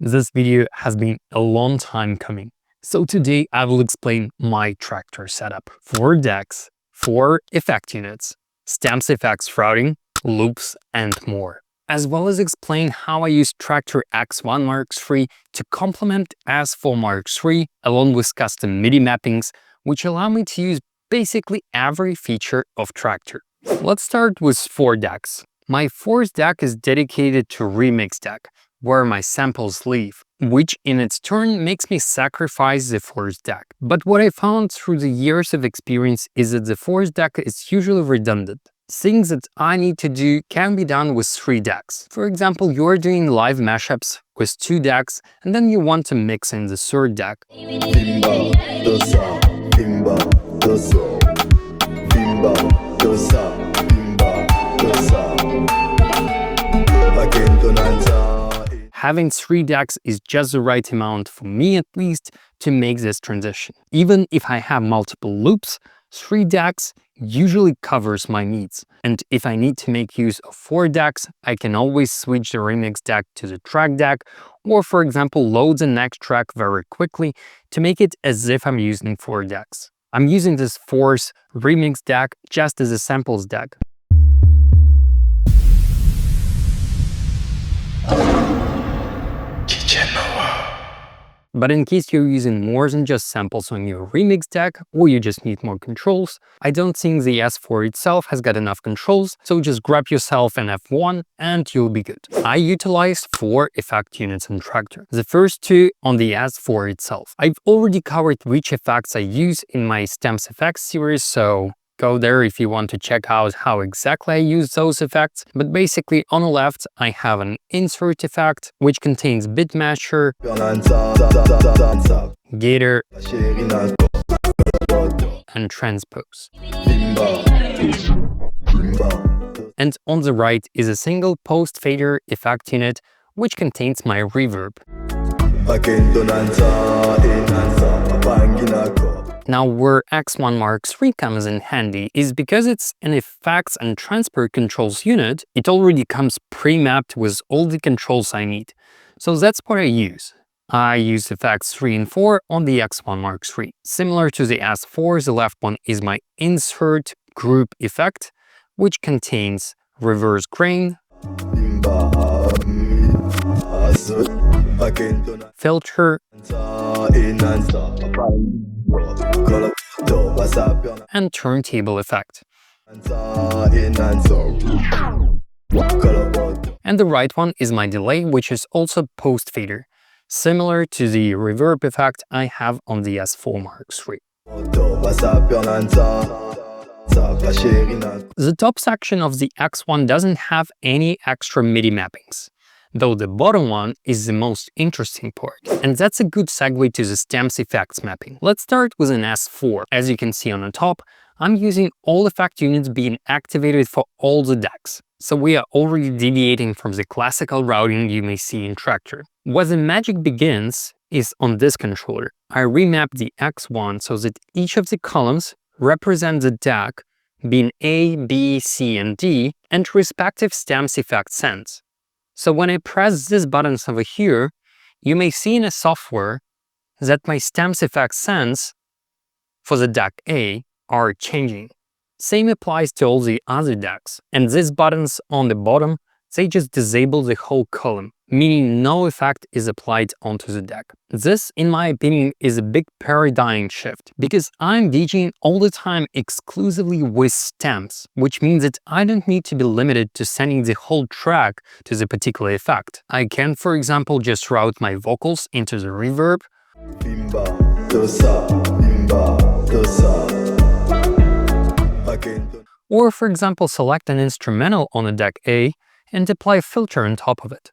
This video has been a long time coming, so today I will explain my Traktor setup. 4 decks, 4 effect units, stems effects routing, loops, and more. As well as explain how I use Traktor X1 Mark III to complement S4 Mark III along with custom MIDI mappings, which allow me to use basically every feature of Traktor. Let's start with 4 decks. My 4th deck is dedicated to Remix deck, where my samples live, which in its turn makes me sacrifice the 4th deck. But what I found through the years of experience is that the 4th deck is usually redundant. Things that I need to do can be done with 3 decks. For example, you're doing live mashups with 2 decks, and then you want to mix in the 3rd deck. Having 3 decks is just the right amount, for me at least, to make this transition. Even if I have multiple loops, 3 decks usually covers my needs. And if I need to make use of 4 decks, I can always switch the remix deck to the track deck, or for example load the next track very quickly to make it as if I'm using 4 decks. I'm using this 4th remix deck just as a samples deck. But in case you're using more than just samples on your remix deck, or you just need more controls, I don't think the S4 itself has got enough controls, so just grab yourself an F1 and you'll be good. I utilized 4 effect units in Traktor. The first 2 on the S4 itself. I've already covered which effects I use in my Stems Effects series, so go there if you want to check out how exactly I use those effects. But basically on the left I have an insert effect which contains bit masher, gator, and transpose. And on the right is a single post fader effect unit which contains my reverb. Now where X1 Mark III comes in handy is because it's an effects and transfer controls unit, it already comes pre-mapped with all the controls I need. So that's what I use. I use effects 3 and 4 on the X1 Mark III. Similar to the S4, the left one is my insert group effect, which contains reverse grain, filter, and turntable effect. And the right one is my delay, which is also post fader, similar to the reverb effect I have on the S4 Mark III. The top section of the X1 doesn't have any extra MIDI mappings, though the bottom one is the most interesting part. And that's a good segue to the stems effects mapping. Let's start with an S4. As you can see on the top, I'm using all effect units being activated for all the decks. So we are already deviating from the classical routing you may see in Traktor. Where the magic begins is on this controller. I remap the X1 so that each of the columns represent the deck being A, B, C, and D, and respective stems effect sense. So when I press these buttons over here, you may see in a software that my stems effect sense for the deck A are changing. Same applies to all the other decks. And these buttons on the bottom, they just disable the whole column, meaning no effect is applied onto the deck. This, in my opinion, is a big paradigm shift because I'm DJing all the time exclusively with stems, which means that I don't need to be limited to sending the whole track to the particular effect. I can, for example, just route my vocals into the reverb, or for example select an instrumental on the deck A and apply a filter on top of it.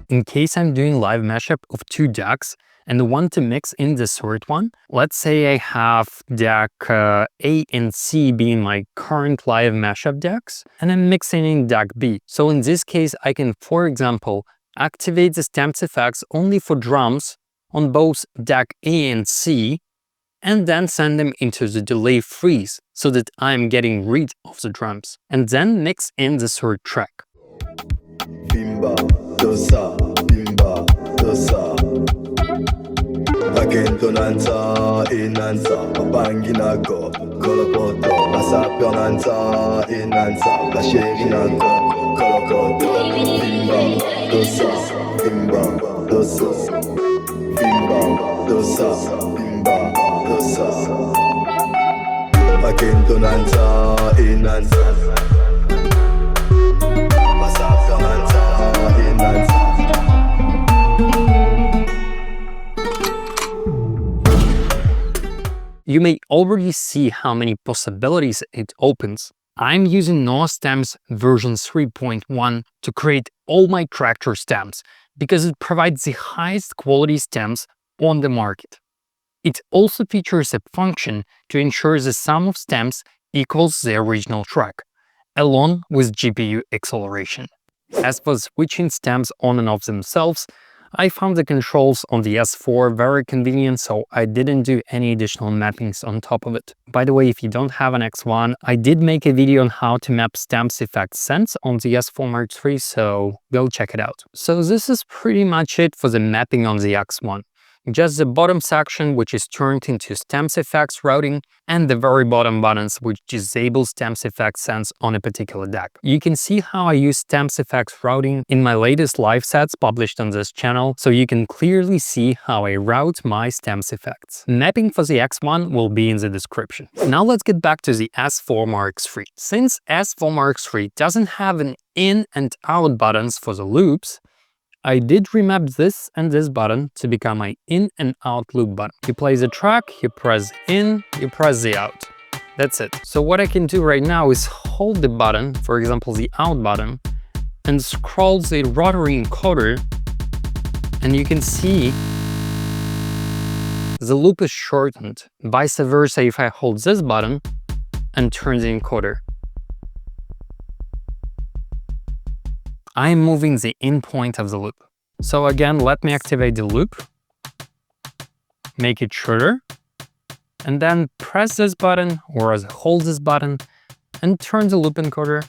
In case I'm doing live mashup of 2 decks and want to mix in the 3rd one, let's say I have deck A and C being my current live mashup decks, and I'm mixing in deck B. So in this case, I can, for example, activate the stems effects only for drums on both deck A and C, and then send them into the delay freeze so that I'm getting rid of the drums, and then mix in the third track. Bimba, dosa, bimba, dosa. Akentonanza, inanza, papanginako, kolopoto, asapionanza, inanza, asherinako, kolokoto. Bimba, dosa, bimba, dosa. Bimba, dosa, bimba, dosa. Akentonanza, inanza. You may already see how many possibilities it opens. I'm using Noah Stems version 3.1 to create all my Traktor stems because it provides the highest quality stems on the market. It also features a function to ensure the sum of stems equals the original track, along with GPU acceleration. As for switching stems on and off themselves, I found the controls on the S4 very convenient, so I didn't do any additional mappings on top of it. By the way, if you don't have an X1, I did make a video on how to map stems effect sense on the S4 Mark III, so go check it out. So this is pretty much it for the mapping on the X1. Just the bottom section, which is turned into stems effects routing, and the very bottom buttons, which disable stems effects sense on a particular deck. You can see how I use stems effects routing in my latest live sets published on this channel, so you can clearly see how I route my stems effects. Mapping for the X1 will be in the description. Now let's get back to the S4 Mark III. Since S4 Mark III doesn't have an in and out buttons for the loops, I did remap this and this button to become my in and out loop button. You play the track, you press in, you press the out. That's it. So what I can do right now is hold the button, for example the out button, and scroll the rotary encoder, and you can see the loop is shortened. Vice versa if I hold this button and turn the encoder. I am moving the in point of the loop. So again, let me activate the loop, make it shorter, and then press this button or hold this button and turn the loop encoder.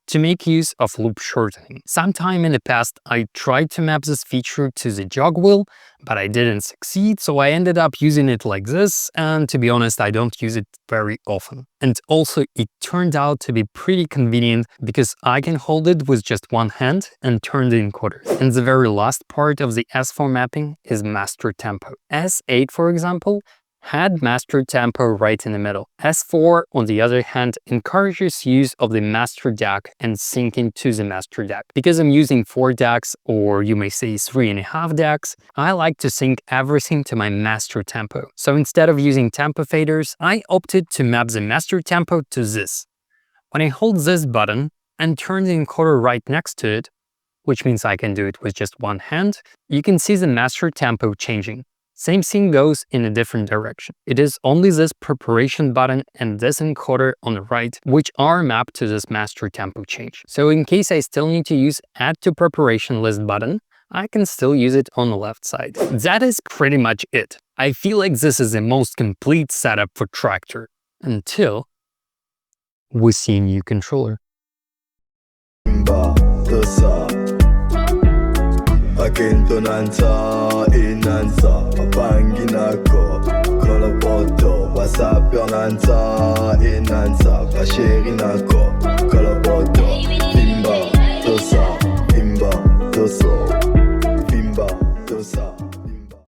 To make use of loop shortening. Sometime in the past, I tried to map this feature to the jog wheel, but I didn't succeed, so I ended up using it like this, and to be honest, I don't use it very often. And also, it turned out to be pretty convenient because I can hold it with just one hand and turn the encoder. And the very last part of the S4 mapping is master tempo. S8, for example, had master tempo right in the middle. S4, on the other hand, encourages use of the master DAC and syncing to the master DAC. Because I'm using 4 DACs, or you may say 3.5 DACs, I like to sync everything to my master tempo. So instead of using tempo faders, I opted to map the master tempo to this. When I hold this button and turn the encoder right next to it, which means I can do it with just one hand, you can see the master tempo changing. Same thing goes in a different direction. It is only this preparation button and this encoder on the right which are mapped to this master tempo change. So in case I still need to use add to preparation list button, I can still use it on the left side. That is pretty much it. I feel like this is the most complete setup for Traktor until we see a new controller. Akentonanza, inanza, papanginako, kolopoto, wasapionanza, inanza, asherinako.